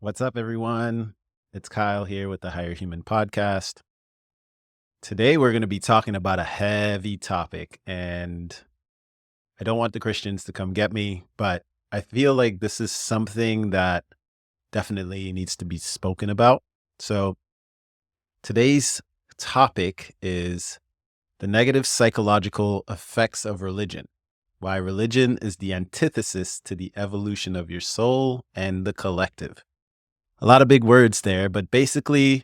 What's up, everyone? It's Kyle here with the Higher Human Podcast. Today, we're going to be talking about a heavy topic, and I don't want the Christians to come get me, but I feel like this is something that definitely needs to be spoken about. So, today's topic is the negative psychological effects of religion. Why religion is the antithesis to the evolution of your soul and the collective. A lot of big words there, but basically,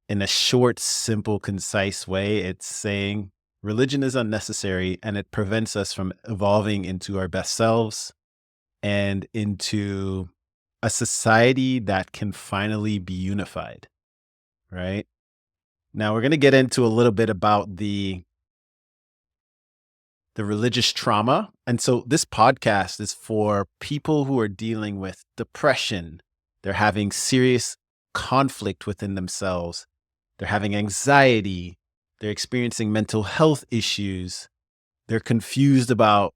in a short, simple, concise way, it's saying religion is unnecessary and it prevents us from evolving into our best selves and into a society that can finally be unified, right? Now, we're going to get into a little bit about the religious trauma. And so this podcast is for people who are dealing with depression. They're having serious conflict within themselves. They're having anxiety. They're experiencing mental health issues. They're confused about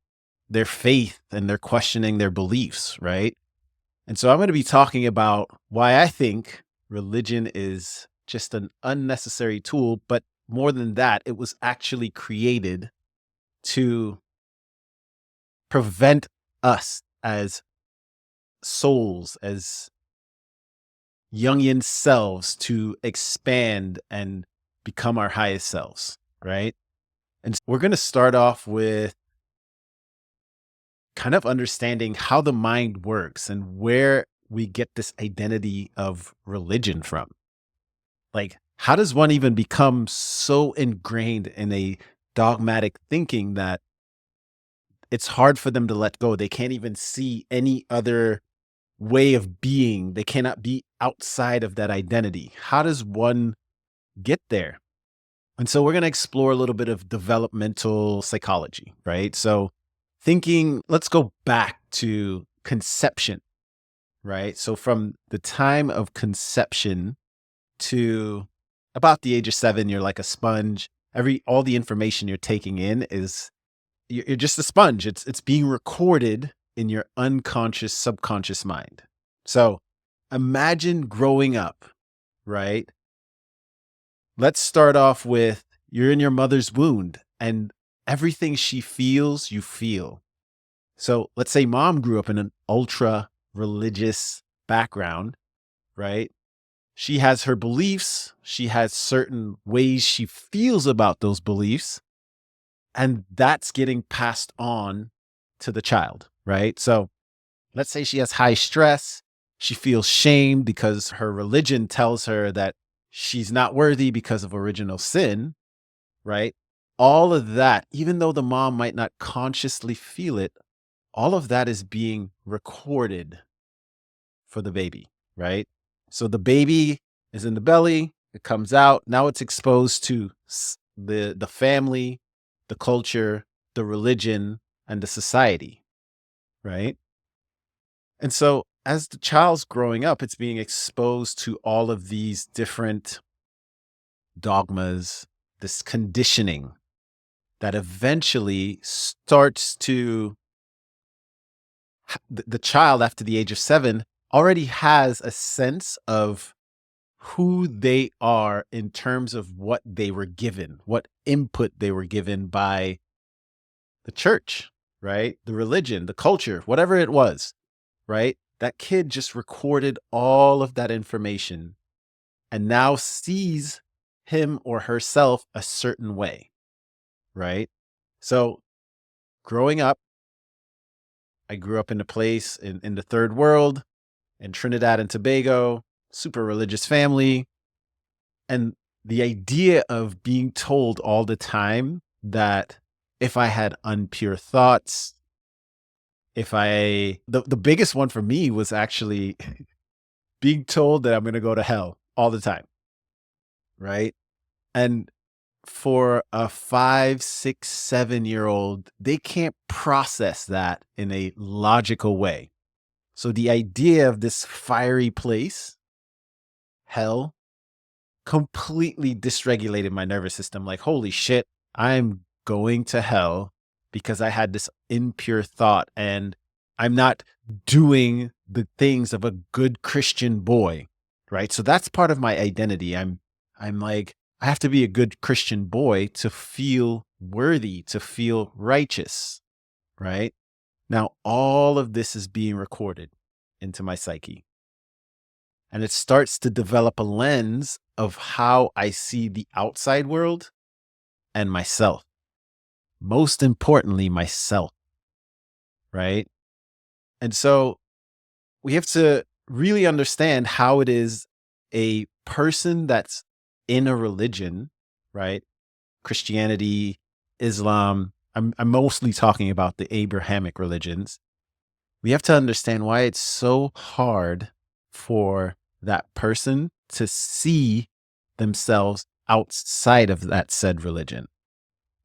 their faith and they're questioning their beliefs, right? And so I'm going to be talking about why I think religion is just an unnecessary tool, but more than that, it was actually created to prevent us as souls, as Jungian selves to expand and become our highest selves, right? And we're going to start off with kind of understanding how the mind works and where we get this identity of religion from. Like, how does one even become so ingrained in a dogmatic thinking that it's hard for them to let go? They can't even see any other way of being. They cannot be outside of that identity. How does one get there? And so we're going to explore a little bit of developmental psychology, right? So let's go back to conception, right? So from the time of conception to about the age of 7, you're like a sponge. All the information you're taking in is you're just a sponge. It's being recorded in your unconscious, subconscious mind. So imagine growing up, right? Let's start off with you're in your mother's wound and everything she feels, you feel. So let's say mom grew up in an ultra religious background, right? She has her beliefs. She has certain ways she feels about those beliefs. And that's getting passed on to the child, right? So let's say she has high stress. She feels shame because her religion tells her that she's not worthy because of original sin, right? All of that, even though the mom might not consciously feel it, all of that is being recorded for the baby, right? So the baby is in the belly, it comes out. Now it's exposed to the family, the culture, the religion, and the society, right? And so as the child's growing up, it's being exposed to all of these different dogmas, this conditioning that eventually starts to, the child after the age of 7 already has a sense of who they are in terms of what they were given, what input they were given by the church, right? The religion, the culture, whatever it was, right? That kid just recorded all of that information and now sees him or herself a certain way, right? So growing up, I grew up in a place in the third world in Trinidad and Tobago, super religious family. And the idea of being told all the time that if I had impure thoughts, the biggest one for me was actually being told that I'm going to go to hell all the time. Right. And for a 5, 6, 7-year old, they can't process that in a logical way. So the idea of this fiery place, hell, completely dysregulated my nervous system. Like, holy shit, I'm going to hell because I had this impure thought. And I'm not doing the things of a good Christian boy, right? So that's part of my identity. I'm like, I have to be a good Christian boy to feel worthy, to feel righteous, right? Now, all of this is being recorded into my psyche. And it starts to develop a lens of how I see the outside world and myself. Most importantly, myself, right? And so we have to really understand how it is a person that's in a religion, right? Christianity, Islam. I'm mostly talking about the Abrahamic religions. We have to understand why it's so hard for that person to see themselves outside of that said religion,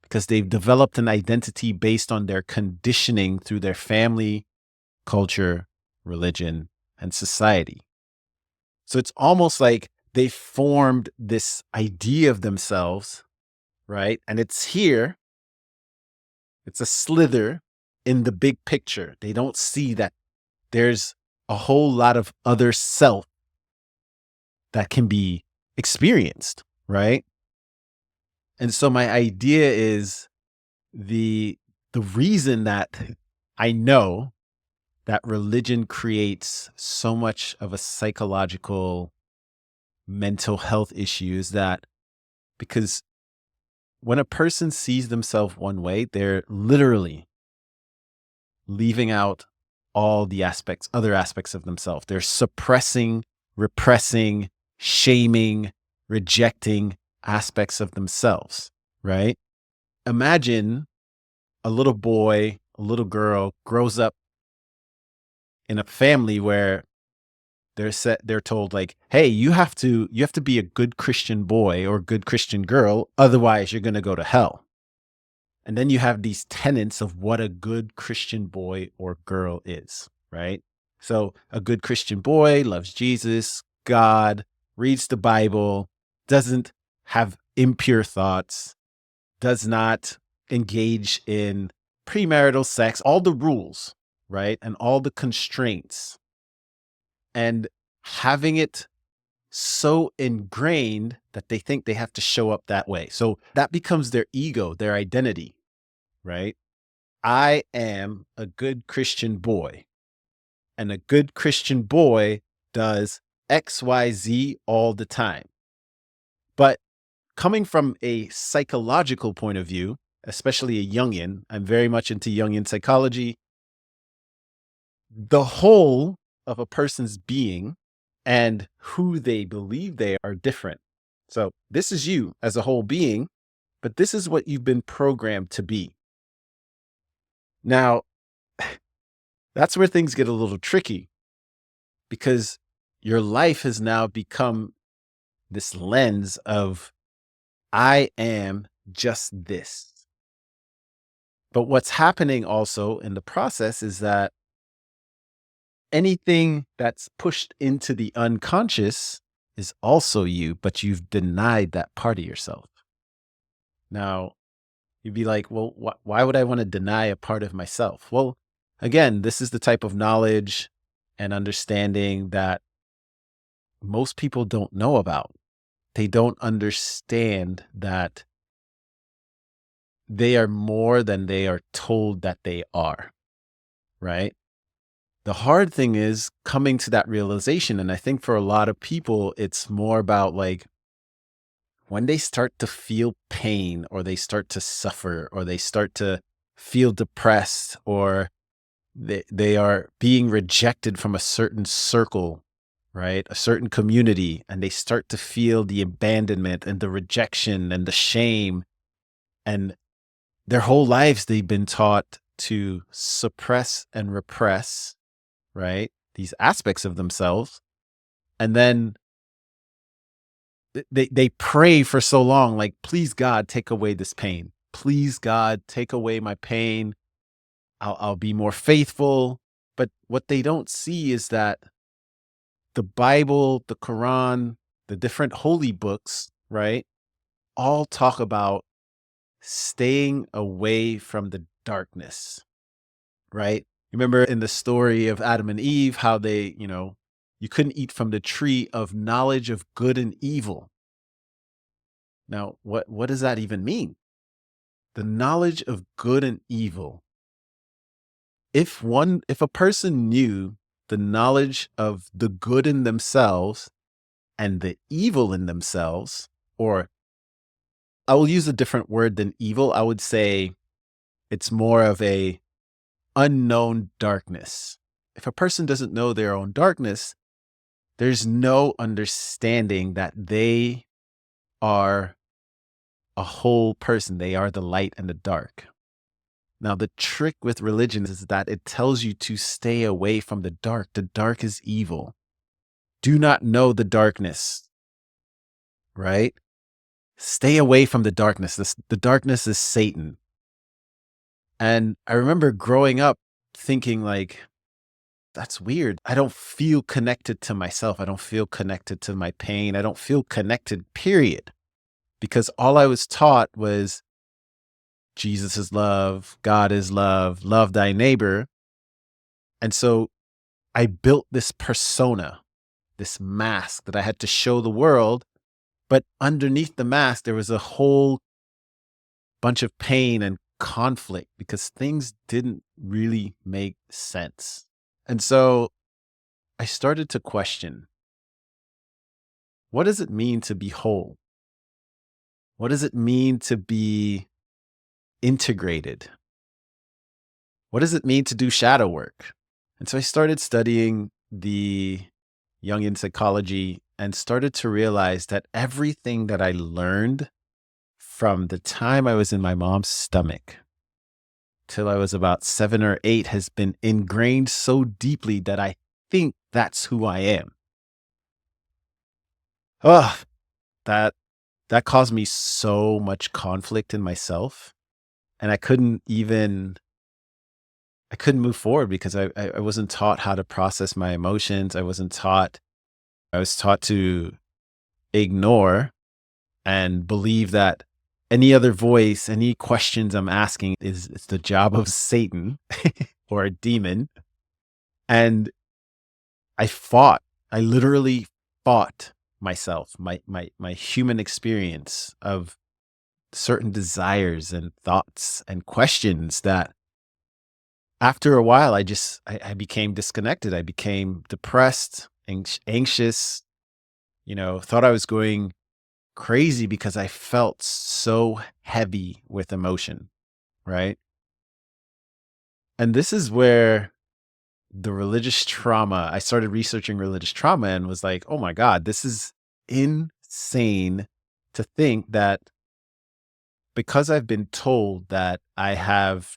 because they've developed an identity based on their conditioning through their family, culture, religion, and society. So it's almost like they formed this idea of themselves, right? And it's here, it's a slither in the big picture. They don't see that there's a whole lot of other self that can be experienced, right? And so my idea is the the reason that I know that religion creates so much of a psychological mental health issue is that because when a person sees themselves one way, they're literally leaving out all the other aspects of themselves. They're suppressing, repressing, shaming, rejecting aspects of themselves, right? Imagine a little boy, a little girl grows up in a family where they're told like, hey, you have to be a good Christian boy or good Christian girl, otherwise you're going to go to hell. And then you have these tenets of what a good Christian boy or girl is, right? So a good Christian boy loves Jesus, God, reads the Bible, doesn't have impure thoughts, does not engage in premarital sex, all the rules, right? And all the constraints. And having it so ingrained that they think they have to show up that way. So that becomes their ego, their identity, right? I am a good Christian boy, and a good Christian boy does XYZ all the time. But coming from a psychological point of view, especially a Jungian, I'm very much into Jungian psychology. The whole of a person's being and who they believe they are different. So this is you as a whole being, but this is what you've been programmed to be. Now, that's where things get a little tricky because your life has now become this lens of, I am just this. But what's happening also in the process is that anything that's pushed into the unconscious is also you, but you've denied that part of yourself. Now, you'd be like, well, why would I want to deny a part of myself? Well, again, this is the type of knowledge and understanding that most people don't know about. They don't understand that they are more than they are told that they are, right? The hard thing is coming to that realization. And I think for a lot of people, it's more about like when they start to feel pain or they start to suffer or they start to feel depressed or they are being rejected from a certain circle, right? A certain community, and they start to feel the abandonment and the rejection and the shame. And their whole lives, they've been taught to suppress and repress, right? These aspects of themselves. And then they pray for so long, like, please God, take away this pain. Please God, take away my pain. I'll be more faithful. But what they don't see is that the Bible, the Quran, the different holy books, right, all talk about staying away from the darkness, right? Remember in the story of Adam and Eve, how they, you couldn't eat from the tree of knowledge of good and evil. Now, what does that even mean? The knowledge of good and evil. If a person knew the knowledge of the good in themselves and the evil in themselves, or I will use a different word than evil, I would say it's more of a unknown darkness. If a person doesn't know their own darkness, there's no understanding that they are a whole person. They are the light and the dark. Now, the trick with religion is that it tells you to stay away from the dark. The dark is evil. Do not know the darkness, right? Stay away from the darkness. The darkness is Satan. And I remember growing up thinking like, that's weird. I don't feel connected to myself. I don't feel connected to my pain. I don't feel connected, period. Because all I was taught was Jesus is love, God is love, love thy neighbor. And so I built this persona, this mask that I had to show the world. But underneath the mask, there was a whole bunch of pain and conflict because things didn't really make sense. And so I started to question, what does it mean to be whole? What does it mean to be integrated? What does it mean to do shadow work? And so I started studying the Jungian psychology and started to realize that everything that I learned from the time I was in my mom's stomach till I was about 7 or 8 has been ingrained so deeply that I think that's who I am. Oh, that caused me so much conflict in myself. And I couldn't move forward because I wasn't taught how to process my emotions. I was taught to ignore and believe that any other voice, any questions I'm asking it's the job of Satan or a demon. And I literally fought myself, my human experience of certain desires and thoughts and questions that after a while, I became disconnected. I became depressed, anxious, thought I was going crazy because I felt so heavy with emotion, right? And this is where the religious trauma, I started researching religious trauma and was like, oh my God, this is insane to think that because I've been told that I have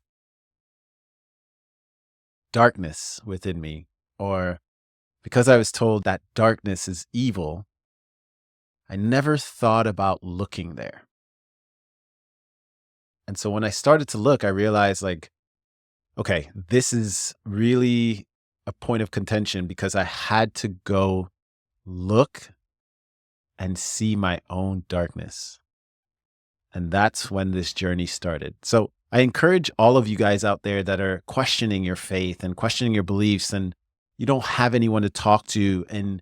darkness within me, or because I was told that darkness is evil, I never thought about looking there. And so when I started to look, I realized like, okay, this is really a point of contention because I had to go look and see my own darkness. And that's when this journey started. So I encourage all of you guys out there that are questioning your faith and questioning your beliefs, and you don't have anyone to talk to, and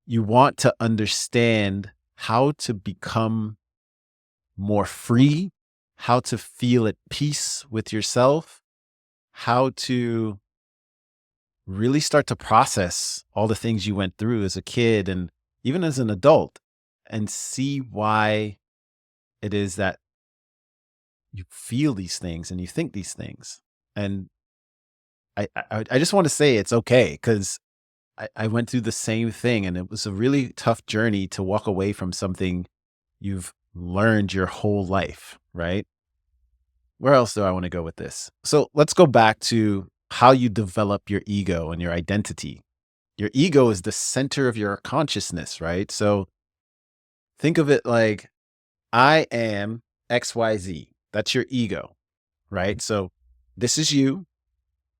you want to understand how to become more free, how to feel at peace with yourself, how to really start to process all the things you went through as a kid and even as an adult, and see why it is that you feel these things and you think these things. And I just want to say it's okay because I went through the same thing, and it was a really tough journey to walk away from something you've learned your whole life, right? Where else do I want to go with this? So let's go back to how you develop your ego and your identity. Your ego is the center of your consciousness, right? So think of it like I am XYZ. That's your ego, right? So this is you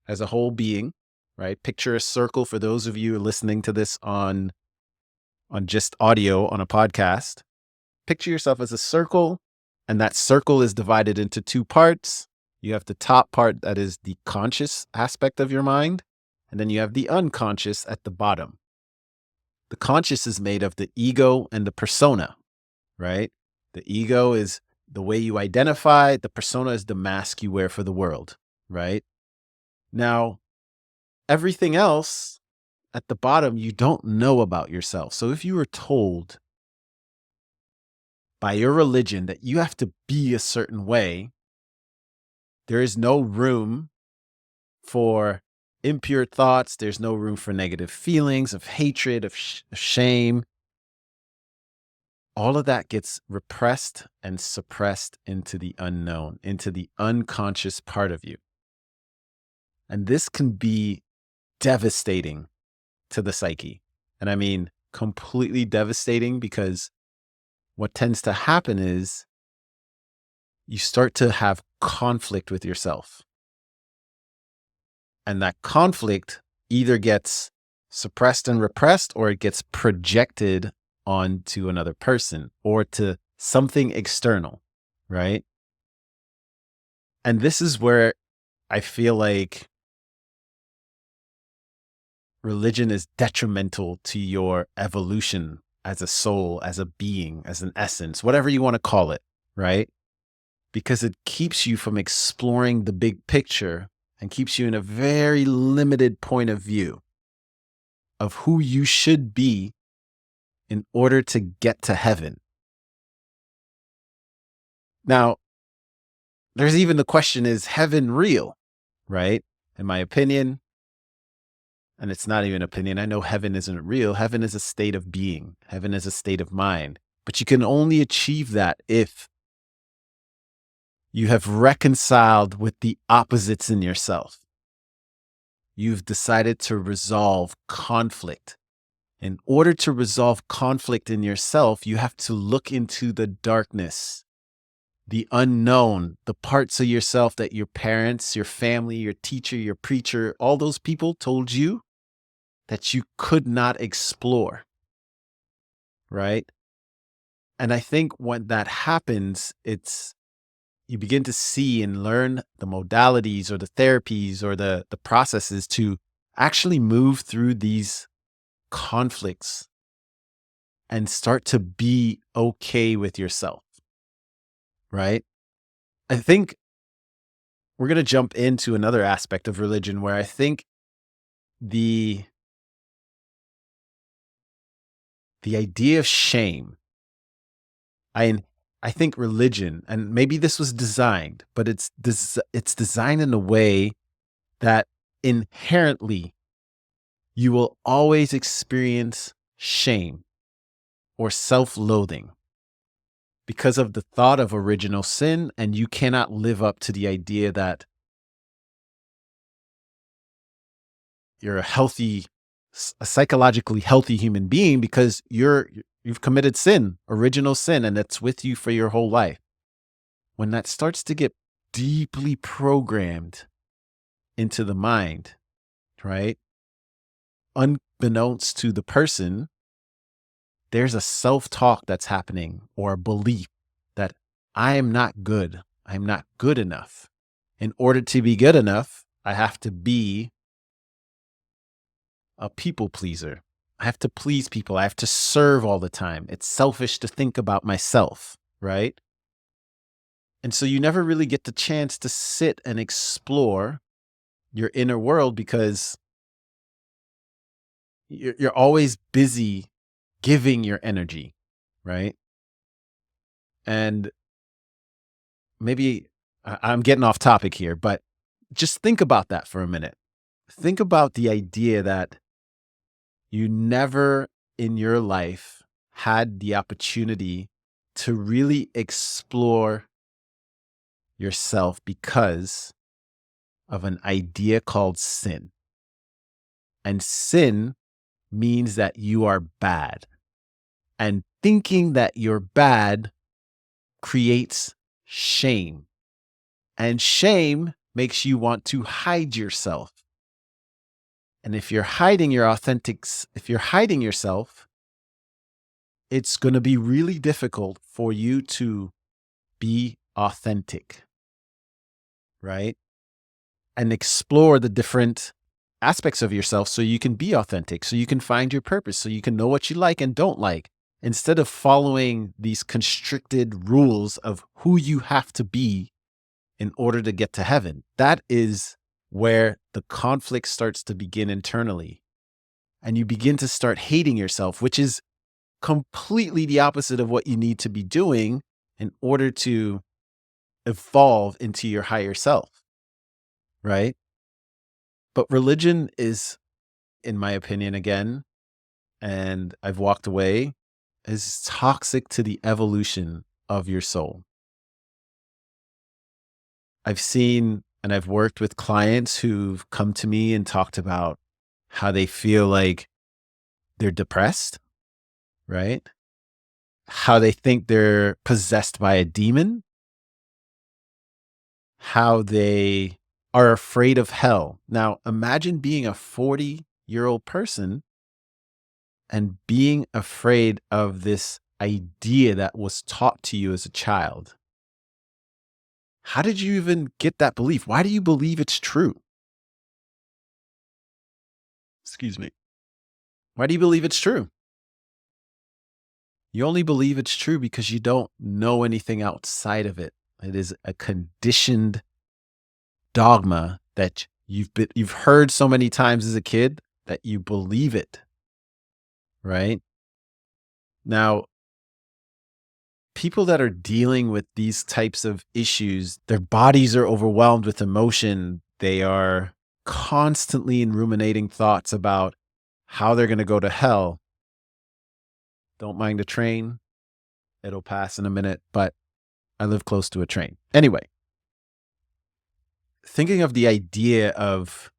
as a whole being, right? Picture a circle for those of you listening to this on just audio on a podcast. Picture yourself as a circle, and that circle is divided into two parts. You have the top part that is the conscious aspect of your mind, and then you have the unconscious at the bottom. The conscious is made of the ego and the persona, right? The ego is the way you identify, the persona is the mask you wear for the world, right? Now, everything else at the bottom, you don't know about yourself. So if you were told by your religion that you have to be a certain way, there is no room for impure thoughts. There's no room for negative feelings of hatred, of shame. All of that gets repressed and suppressed into the unknown, into the unconscious part of you. And this can be devastating to the psyche. And I mean, completely devastating, because what tends to happen is you start to have conflict with yourself. And that conflict either gets suppressed and repressed, or it gets projected onto another person or to something external, right? And this is where I feel like religion is detrimental to your evolution as a soul, as a being, as an essence, whatever you want to call it, right? Because it keeps you from exploring the big picture and keeps you in a very limited point of view of who you should be in order to get to heaven. Now, there's even the question, is heaven real, right? In my opinion, and it's not even opinion, I know heaven isn't real. Heaven is a state of being. Heaven is a state of mind. But you can only achieve that if you have reconciled with the opposites in yourself. You've decided to resolve conflict. In order to resolve conflict in yourself, you have to look into the darkness, the unknown, the parts of yourself that your parents, your family, your teacher, your preacher, all those people told you that you could not explore, right? And I think when that happens, you begin to see and learn the modalities or the therapies or the processes to actually move through these conflicts and start to be okay with yourself, right? I think we're going to jump into another aspect of religion where I think the idea of shame, I I think religion, and maybe this was designed, but it's designed in a way that inherently you will always experience shame or self-loathing because of the thought of original sin, and you cannot live up to the idea that you're a psychologically healthy human being because you've committed sin, original sin, and it's with you for your whole life. When that starts to get deeply programmed into the mind, right? Unbeknownst to the person, there's a self-talk that's happening, or a belief that I am not good. I'm not good enough. In order to be good enough, I have to be a people pleaser. I have to please people. I have to serve all the time. It's selfish to think about myself, right? And so you never really get the chance to sit and explore your inner world because you're always busy giving your energy, right? And maybe I'm getting off topic here, but just think about that for a minute. Think about the idea that you never in your life had the opportunity to really explore yourself because of an idea called sin. And sin means that you are bad. And thinking that you're bad creates shame. And shame makes you want to hide yourself. And if you're hiding if you're hiding yourself, it's going to be really difficult for you to be authentic. right? And explore the different aspects of yourself so you can be authentic, so you can find your purpose, so you can know what you like and don't like, instead of following these constricted rules of who you have to be in order to get to heaven. That is where the conflict starts to begin internally. And you begin to start hating yourself, which is completely the opposite of what you need to be doing in order to evolve into your higher self, right? But religion is, in my opinion, again, and I've walked away, is toxic to the evolution of your soul. I've seen and I've worked with clients who've come to me and talked about how they feel like they're depressed, right? How they think they're possessed by a demon, how they are afraid of hell. Now, imagine being a 40-year-old person and being afraid of this idea that was taught to you as a child. How did you even get that belief? Why do you believe it's true? Excuse me. Why do you believe it's true? You only believe it's true because you don't know anything outside of it. It is a conditioned dogma that you've heard so many times as a kid that you believe it, right? Now, people that are dealing with these types of issues, their bodies are overwhelmed with emotion. They are constantly in ruminating thoughts about how they're going to go to hell. Don't mind the train. It'll pass in a minute, but I live close to a train. Anyway, thinking of the idea of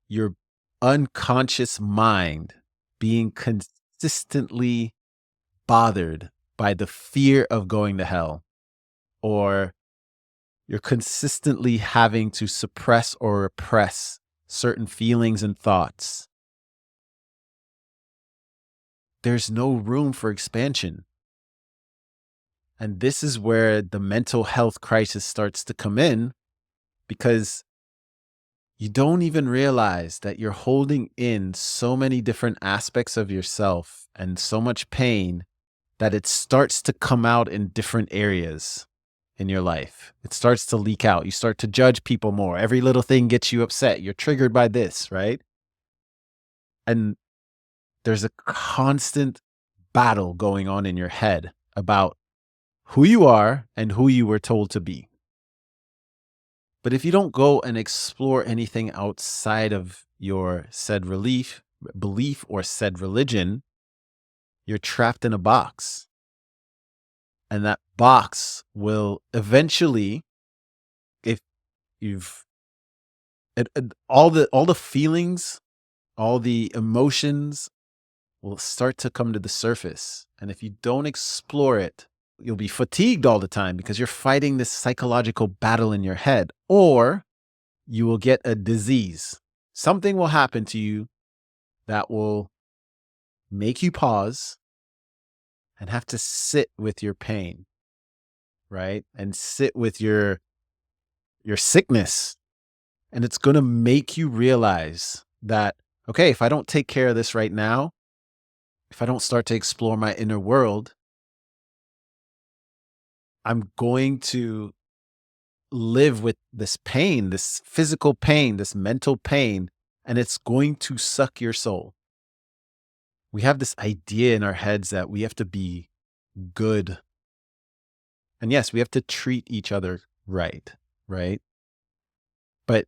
your unconscious mind being consistently bothered by the fear of going to hell, or you're consistently having to suppress or repress certain feelings and thoughts, there's no room for expansion. And this is where the mental health crisis starts to come in, because you don't even realize that you're holding in so many different aspects of yourself and so much pain that it starts to come out in different areas in your life. It starts to leak out. You start to judge people more. Every little thing gets you upset. You're triggered by this, right? And there's a constant battle going on in your head about who you are and who you were told to be. But if you don't go and explore anything outside of your said belief or said religion, you're trapped in a box. And that box will eventually, if you've all the feelings, all the emotions will start to come to the surface. And if you don't explore it, you'll be fatigued all the time because you're fighting this psychological battle in your head, or you will get a disease. Something will happen to you that will make you pause and have to sit with your pain, right? And sit with your sickness. And it's going to make you realize that, okay, if I don't take care of this right now, if I don't start to explore my inner world, I'm going to live with this pain, this physical pain, this mental pain, and it's going to suck your soul. We have this idea in our heads that we have to be good. And yes, we have to treat each other right, right? But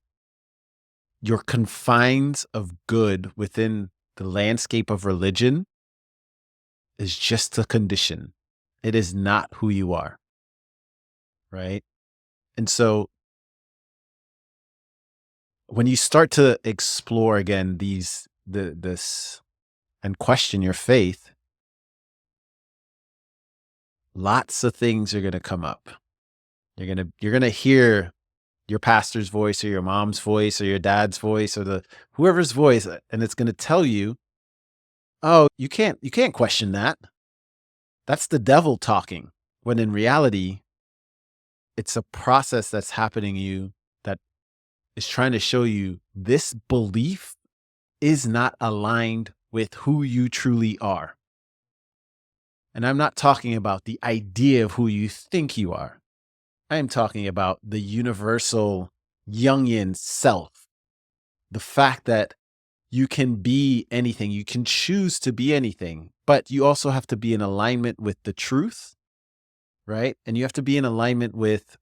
your confines of good within the landscape of religion is just a condition. It is not who you are, right? And so when you start to explore again this and question your faith, lots of things are going to come up. You're going to hear your pastor's voice or your mom's voice or your dad's voice or the whoever's voice, and it's going to tell you, "Oh, you can't question that. That's the devil talking." When in reality, it's a process that's happening in you that is trying to show you this belief is not aligned with who you truly are. And I'm not talking about the idea of who you think you are. I am talking about the universal Jungian self, the fact that you can be anything, you can choose to be anything, but you also have to be in alignment with the truth, right? And you have to be in alignment with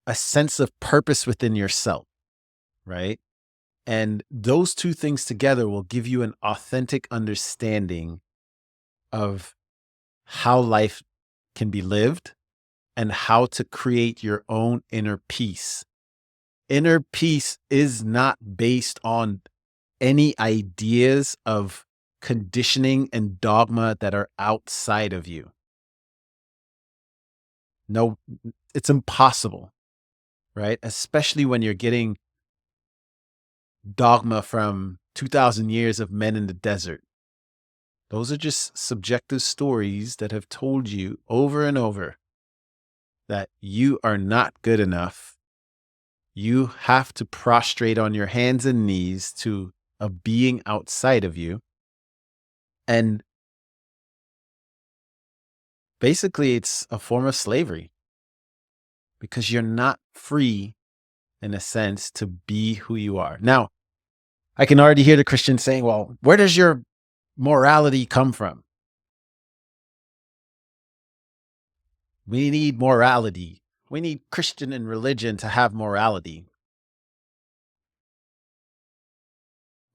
a sense of purpose within yourself, right? And those two things together will give you an authentic understanding of how life can be lived and how to create your own inner peace. Inner peace is not based on any ideas of conditioning and dogma that are outside of you. No, it's impossible, right? Especially when you're getting dogma from 2,000 years of men in the desert. Those are just subjective stories that have told you over and over that you are not good enough. You have to prostrate on your hands and knees to a being outside of you. And basically, it's a form of slavery because you're not free, in a sense, to be who you are. Now, I can already hear the Christians saying, well, where does your morality come from? We need morality. We need Christian and religion to have morality.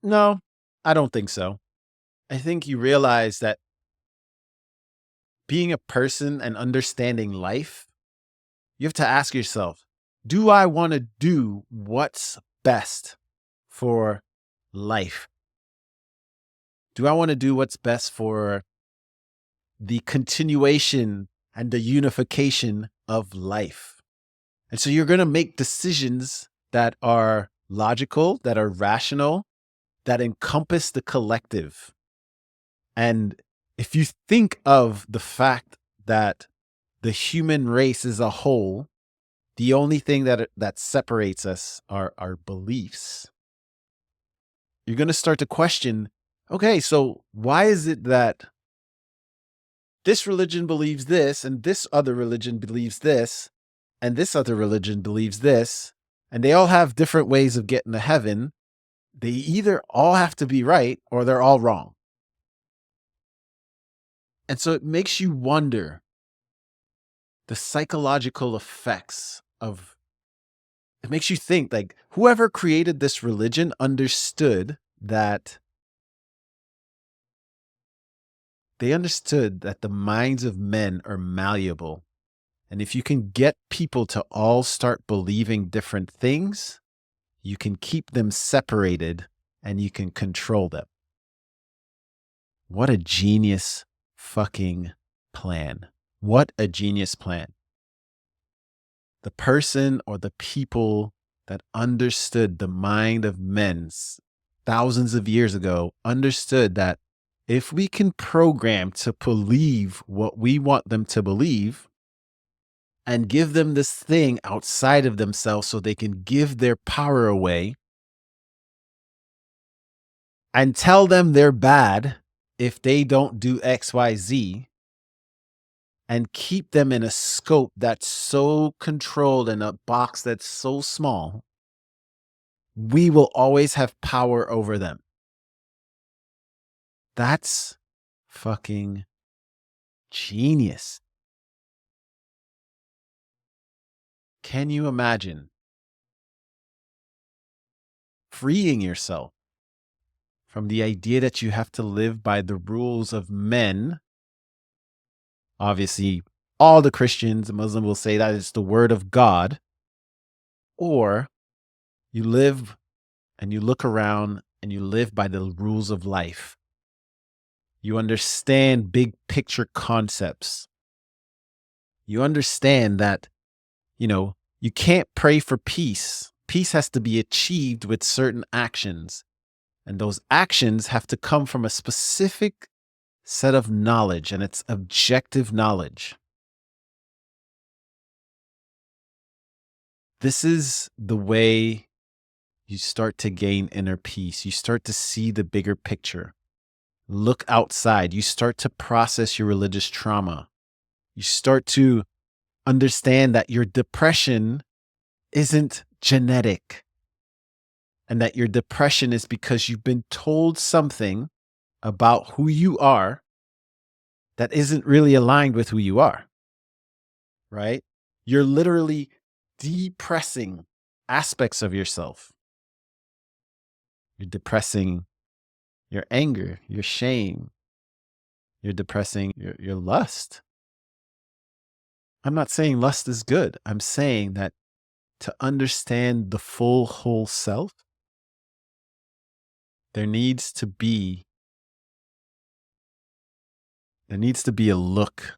No, I don't think so. I think you realize that being a person and understanding life, you have to ask yourself, do I want to do what's best for life? Do I want to do what's best for the continuation and the unification of life? And so you're going to make decisions that are logical, that are rational, that encompass the collective. And if you think of the fact that the human race as a whole, the only thing that separates us are our beliefs. You're going to start to question, okay, so why is it that this religion believes this and this other religion believes this and this other religion believes this, and they all have different ways of getting to heaven? They either all have to be right or they're all wrong. And so it makes you wonder the psychological effects of it. Makes you think, like, whoever created this religion understood that the minds of men are malleable. And if you can get people to all start believing different things, you can keep them separated and you can control them. What a genius fucking plan. What a genius plan. The person or the people that understood the mind of men thousands of years ago understood that if we can program to believe what we want them to believe and give them this thing outside of themselves so they can give their power away and tell them they're bad if they don't do XYZ, and keep them in a scope that's so controlled in a box that's so small, we will always have power over them. That's fucking genius. Can you imagine freeing yourself from the idea that you have to live by the rules of men? Obviously, all the Christians and Muslims will say that it's the word of God. Or you live and you look around and you live by the rules of life. You understand big picture concepts. You understand that, you can't pray for peace. Peace has to be achieved with certain actions. And those actions have to come from a specific set of knowledge, and it's objective knowledge. this is the way you start to gain inner peace. You start to see the bigger picture. Look outside. You start to process your religious trauma. You start to understand that your depression isn't genetic and that your depression is because you've been told something about who you are that isn't really aligned with who you are, right? You're literally depressing aspects of yourself. You're depressing your anger, your shame. You're depressing your lust. I'm not saying lust is good. I'm saying that to understand the full whole self, there needs to be a look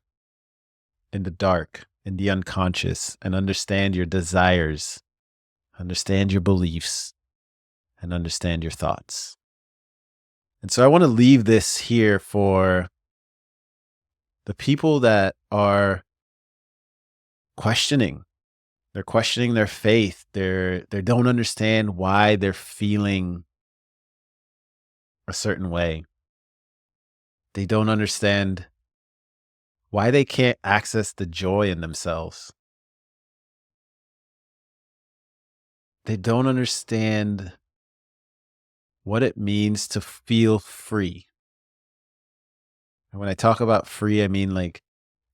in the dark, in the unconscious, and understand your desires, understand your beliefs, and understand your thoughts. And so I want to leave this here for the people that are questioning. They're questioning their faith. They don't understand why they're feeling a certain way. They don't understand why they can't access the joy in themselves. They don't understand what it means to feel free. And when I talk about free, I mean like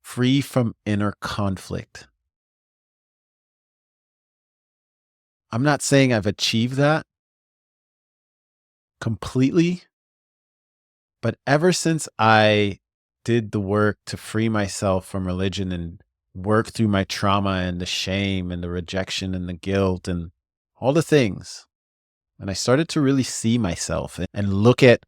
free from inner conflict. I'm not saying I've achieved that completely, but ever since I did the work to free myself from religion and work through my trauma and the shame and the rejection and the guilt and all the things, and I started to really see myself and look at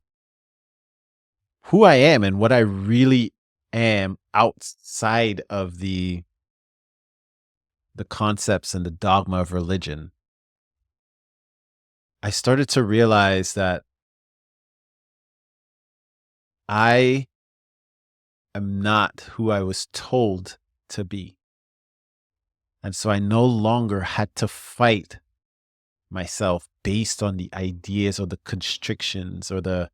who I am and what I really am outside of the concepts and the dogma of religion, I started to realize that I am not who I was told to be. And so I no longer had to fight myself based on the ideas or the constrictions or the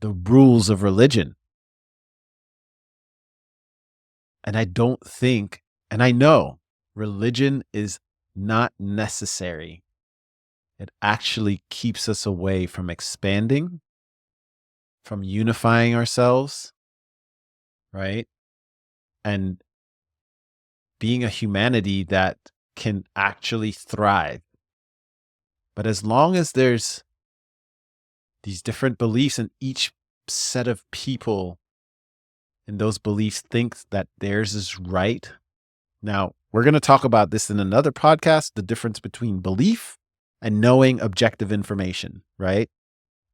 rules of religion. And I don't think, and I know religion is not necessary. It actually keeps us away from expanding, from unifying ourselves, right? And being a humanity that can actually thrive. But as long as there's these different beliefs and each set of people in those beliefs thinks that theirs is right. Now, we're going to talk about this in another podcast, the difference between belief and knowing objective information, right?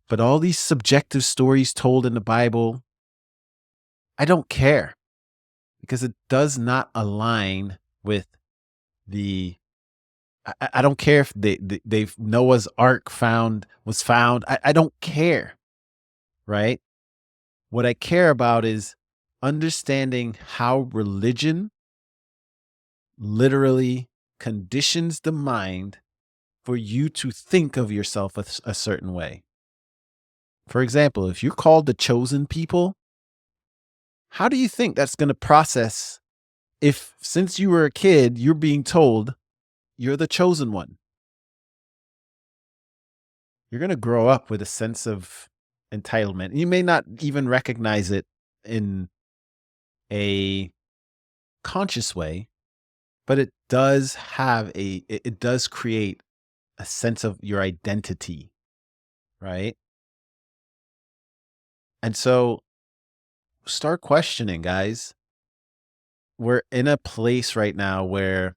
But all these subjective stories told in the Bible, I don't care because it does not align with the I don't care if they've Noah's Ark was found. I don't care, right? What I care about is understanding how religion literally conditions the mind for you to think of yourself a certain way. For example, if you're called the chosen people, how do you think that's going to process if, since you were a kid, you're being told you're the chosen one? You're going to grow up with a sense of entitlement. You may not even recognize it in a conscious way, but it does it does create a sense of your identity, right? And so start questioning, guys. We're in a place right now where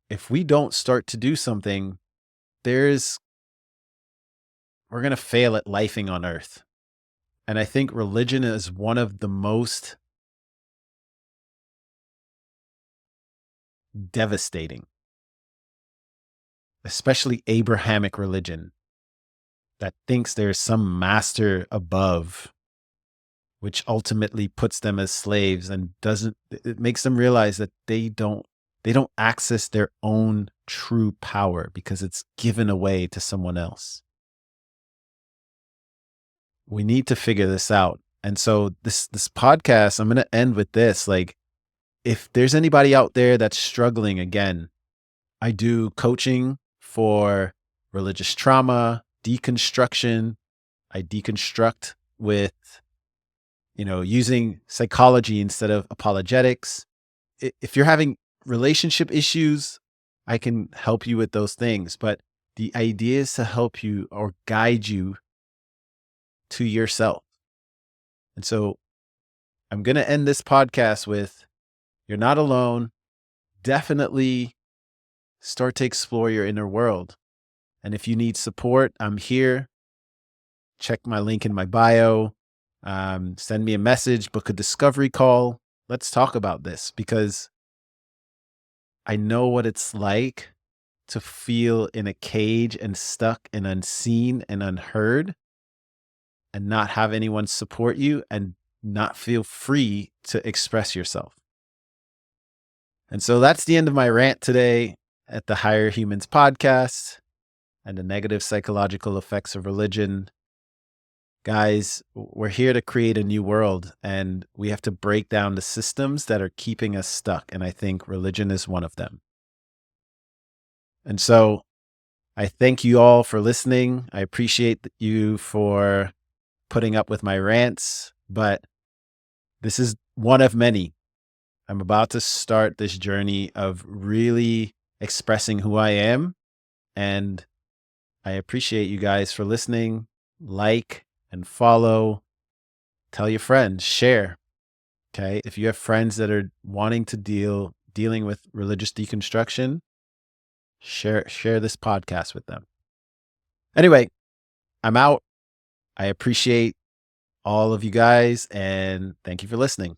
if we don't start to do something, we're going to fail at lifing on earth. And I think religion is one of the most devastating, especially Abrahamic religion that thinks there's some master above, which ultimately puts them as slaves and it makes them realize that they don't they don't access their own true power because it's given away to someone else. We need to figure this out. And so this podcast, I'm going to end with this. Like, if there's anybody out there that's struggling, again, I do coaching for religious trauma, deconstruction. I deconstruct with, using psychology instead of apologetics. If you're having relationship issues, I can help you with those things. But the idea is to help you or guide you to yourself. And so I'm going to end this podcast with, you're not alone. Definitely start to explore your inner world. And if you need support, I'm here. Check my link in my bio. Send me a message, book a discovery call. Let's talk about this, because I know what it's like to feel in a cage and stuck and unseen and unheard, and not have anyone support you and not feel free to express yourself. And so that's the end of my rant today at the Higher Humans podcast and the negative psychological effects of religion. Guys, we're here to create a new world, and we have to break down the systems that are keeping us stuck. And I think religion is one of them. And so I thank you all for listening. I appreciate you for putting up with my rants, but this is one of many. I'm about to start this journey of really expressing who I am. And I appreciate you guys for listening. Like and follow. Tell your friends, share. Okay. If you have friends that are wanting to dealing with religious deconstruction, share this podcast with them. Anyway, I'm out. I appreciate all of you guys, and thank you for listening.